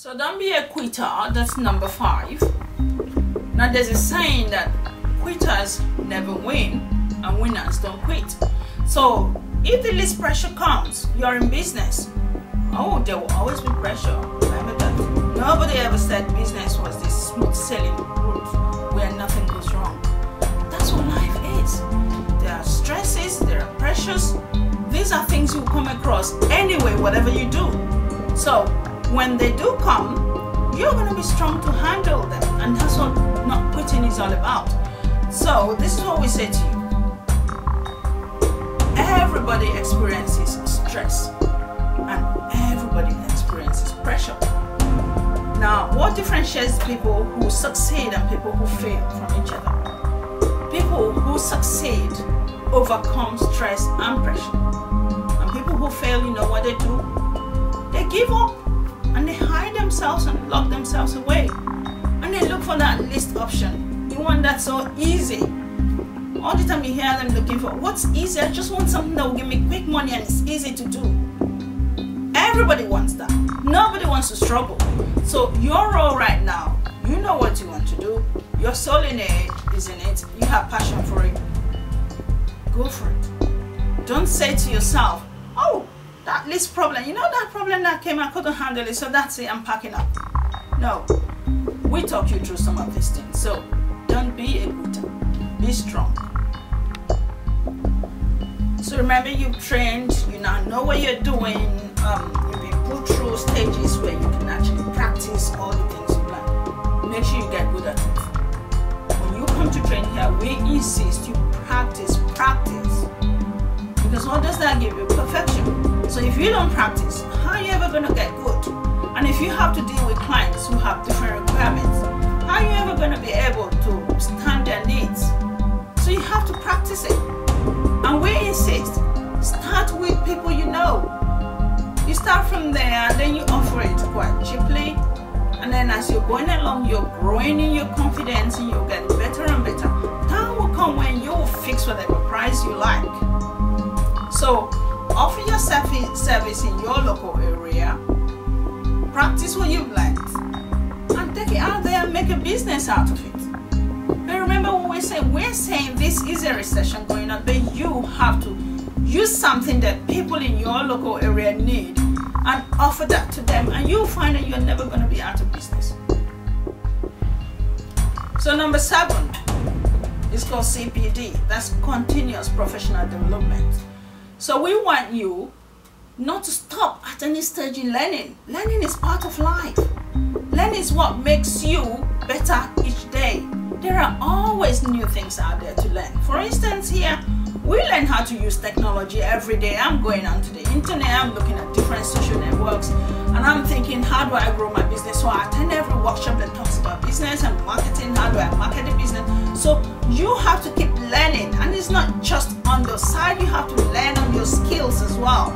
So don't be a quitter. That's number 5. Now there's a saying that quitters never win and winners don't quit. So if the least pressure comes, you're in business. Oh, there will always be pressure. Remember that. Nobody ever said business was this smooth sailing route where nothing goes wrong. That's what life is. There are stresses, there are pressures. These are things you come across anyway, whatever you do. So when they do come, you're going to be strong to handle them, and that's what not quitting is all about. So this is what we say to you. Everybody experiences stress and everybody experiences pressure. Now, what differentiates people who succeed and people who fail from each other? People who succeed overcome stress and pressure. And people who fail, you know what they do? They give up. And they hide themselves and lock themselves away. And they look for that least option. The one that's so easy. All the time you hear them looking for, what's easy? I just want something that will give me quick money and it's easy to do. Everybody wants that. Nobody wants to struggle. So your role right now, you know what you want to do. Your soul in it is in it. You have passion for it. Go for it. Don't say to yourself, oh, that least problem, you know that problem that came, I couldn't handle it, so that's it, I'm packing up. No, we talk you through some of these things. So don't be a quitter, be strong. So remember, you've trained, you now know what you're doing, you've been put through stages where you can actually practice all the things you learn. Make sure you get good at it. When you come to train here, we insist you practice. Because what does that give you? Perfection. So if you don't practice, how are you ever going to get good? And if you have to deal with clients who have different requirements, how are you ever going to be able to stand their needs? So you have to practice it. And we insist, start with people you know. You start from there and then you offer it quite cheaply. And then as you're going along, you're growing in your confidence and you're getting better and better. Time will come when you will fix whatever price you like. So offer your service in your local area, practice what you've learned, and take it out there and make a business out of it. But remember what we're saying this is a recession going on, but you have to use something that people in your local area need and offer that to them, and you'll find that you're never going to be out of business. So number 7 is called CPD. That's continuous professional development. So we want you not to stop at any stage in learning. Learning is part of life. Learning is what makes you better each day. There are always new things out there to learn. For instance, here, we learn how to use technology every day. I'm going onto the internet, I'm looking at different social networks, and I'm thinking, how do I grow my business? So I attend every workshop that talks about business and marketing. How do I market the business? So you have to keep learning, and it's not just on the side, you have to learn on your skills as well.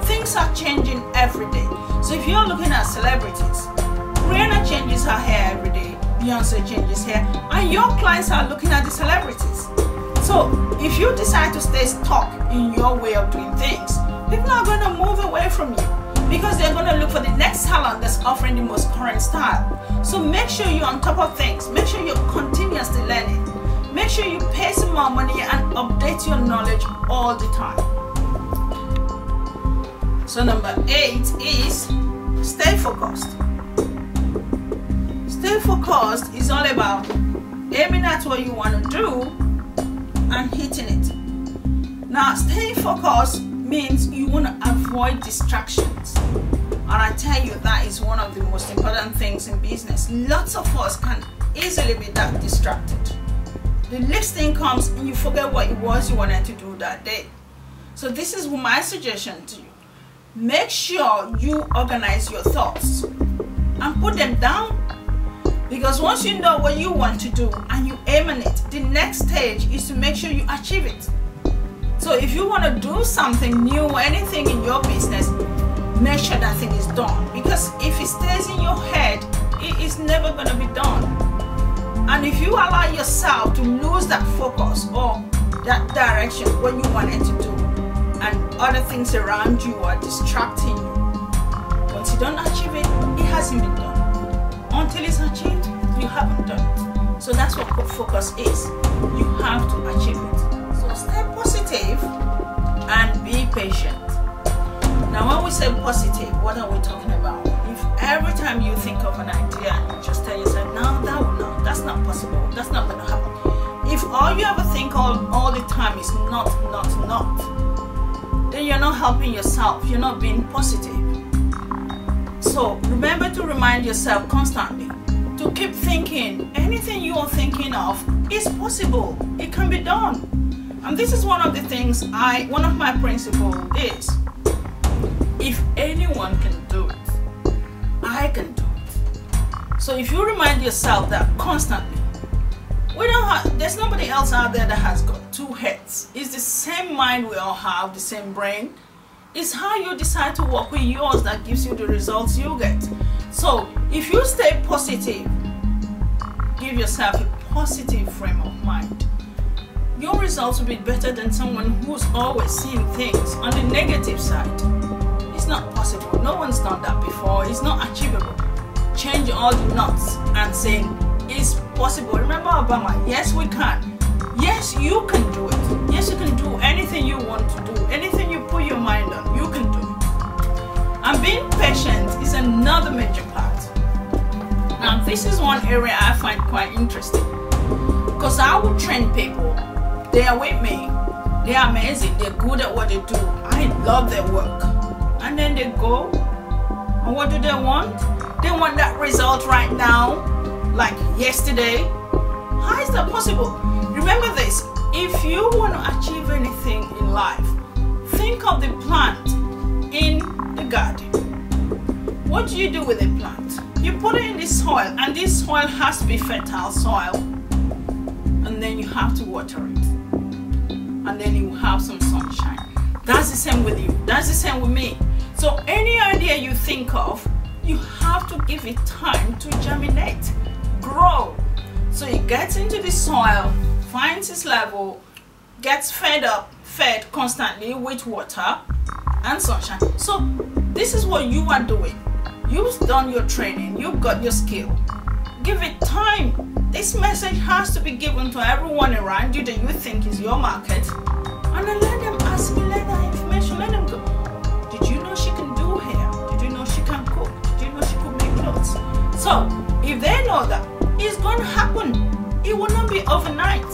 Things are changing every day. So if you're looking at celebrities, Rihanna changes her hair every day, Beyonce changes hair, and your clients are looking at the celebrities. So if you decide to stay stuck in your way of doing things, people are going to move away from you because they're going to look for the next salon that's offering the most current style. So make sure you're on top of things. Make sure you're continuously learning. Make sure you pay some more money and update your knowledge all the time. So number 8 is stay focused. Stay focused is all about aiming at what you want to do and hitting it. Now, staying focused means you want to avoid distractions. And I tell you, that is one of the most important things in business. Lots of us can easily be that distracted. The next thing comes and you forget what it was you wanted to do that day. So this is my suggestion to you. Make sure you organize your thoughts and put them down. Because once you know what you want to do and you aim at it, the next stage is to make sure you achieve it. So if you want to do something new, anything in your business, make sure that thing is done. Because if it stays in your head, it is never going to be done. And if you allow yourself to lose that focus or that direction, what you wanted to do, and other things around you are distracting you, once you don't achieve it, it hasn't been done. haven't done it. So that's what focus is. You have to achieve it. So stay positive and be patient. Now when we say positive, what are we talking about? If every time you think of an idea and you just tell yourself, no, that's not possible, that's not going to happen. If all you ever think all the time is not, then you're not helping yourself, you're not being positive. So remember to remind yourself constantly to keep thinking anything you are thinking of is possible, it can be done. And this is one of the things one of my principles is, if anyone can do it, I can do it. So if you remind yourself that constantly, there's nobody else out there that has got two heads. It's the same mind we all have, the same brain. It's how you decide to work with yours that gives you the results you get. So if you stay positive, give yourself a positive frame of mind, your results will be better than someone who's always seeing things on the negative side. It's not possible. No one's done that before. It's not achievable. Change all the knots and saying it's possible. Remember Obama, yes we can. Yes, you can do it. Yes, you can do anything you want to do. Anything you put your mind on, you can do it. And being patient is another major part. Now this is one area I find quite interesting, because I will train people. They are with me. They are amazing. They're good at what they do. I love their work. And then they go, and what do they want? They want that result right now, like yesterday. How is that possible? Remember this, if you want to achieve anything in life, think of the plant in the garden. What do you do with the plant? You put it in the soil, and this soil has to be fertile soil, and then you have to water it, and then you will have some sunshine. That's the same with you. That's the same with me. So any idea you think of, you have to give it time to germinate, grow. So it gets into the soil, finds its level, gets fed constantly with water and sunshine. So this is what you are doing. You've done your training, you've got your skill. Give it time. This message has to be given to everyone around you that you think is your market. And then let them ask me, let that information, let them go. Did you know she can do hair? Did you know she can cook? Did you know she could make clothes? So if they know that, it's going to happen. It will not be overnight.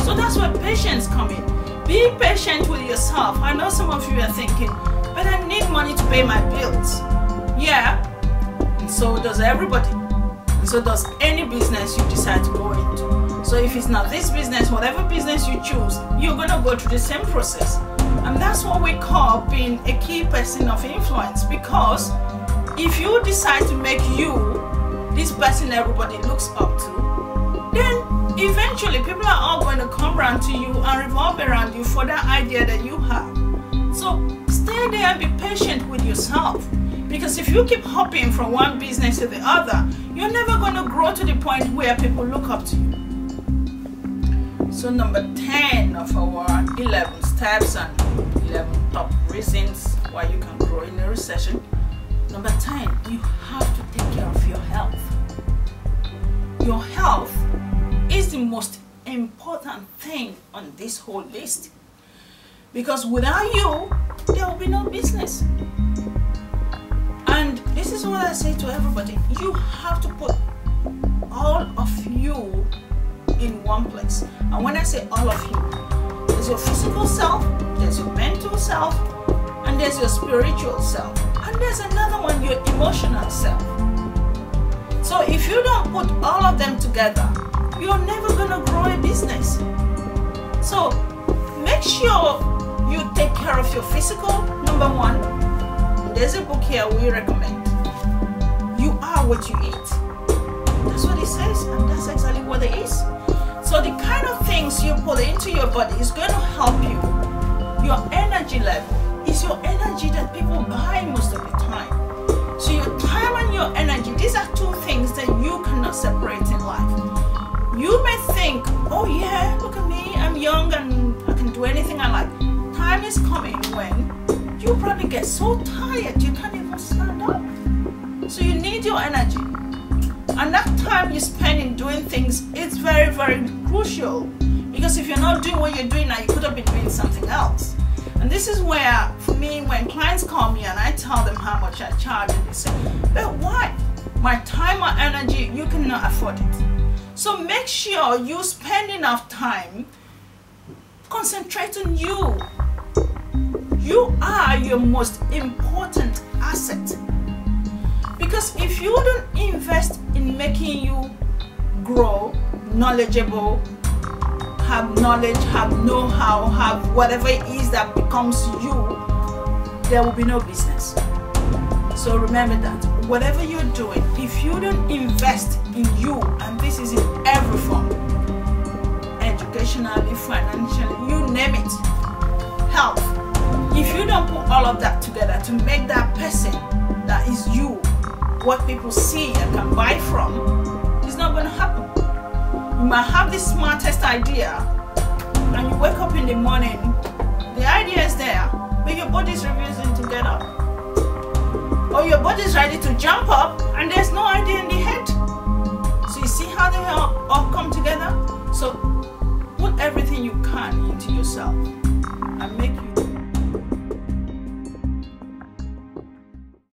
So that's where patience comes in. Be patient with yourself. I know some of you are thinking, but I need money to pay my bills. Yeah, and so does everybody. And so does any business you decide to go into. So if it's not this business, whatever business you choose, you're going to go through the same process. And that's what we call being a key person of influence. Because if you decide to make you this person everybody looks up to, then eventually people are all going to come around to you and revolve around you for that idea that you have. So stay there and be patient with yourself. Because if you keep hopping from one business to the other, you're never going to grow to the point where people look up to you. So number 10 of our 11 steps and 11 top reasons why you can grow in a recession. Number 10, you have to take care of your health. Your health is the most important thing on this whole list. Because without you, there will be no business. And this is what I say to everybody. You have to put all of you in one place. And when I say all of you, there's your physical self, there's your mental self, and there's your spiritual self. And there's another one, your emotional self. So if you don't put all of them together, you're never going to grow a business. So make sure you take care of your physical, number one. There's a book here we recommend. You are what you eat. That's what it says, and that's exactly what it is. So the kind of things you put into your body is going to help you. Your energy level is your energy that people buy most of the time. So your time and your energy, these are two things that you cannot separate in life. You may think, oh yeah, look at me, I'm young and I can do anything I like. Time is coming when you probably get so tired you can't even stand up. So you need your energy. And that time you spend in doing things is very, very crucial. Because if you're not doing what you're doing now, you could have been doing something else. And this is where, for me, when clients call me and I tell them how much I charge, and they say, but why? My time or energy, you cannot afford it. So make sure you spend enough time, concentrate on you. You are your most important asset. Because if you don't invest in making you grow, knowledgeable, have knowledge, have know-how, have whatever it is that becomes you, there will be no business. So remember that whatever you're doing, if you don't invest in you, and this is in every form, educationally, financially, you name it, health, if you don't put all of that together to make that person that is you, what people see and can buy from, it's not going to happen. You might have the smartest idea and you wake up in the morning, the idea is there, but your body is refusing to get up. Or your body is ready to jump up and there's no idea in the head. So you see how they all come together? So put everything you can into yourself and make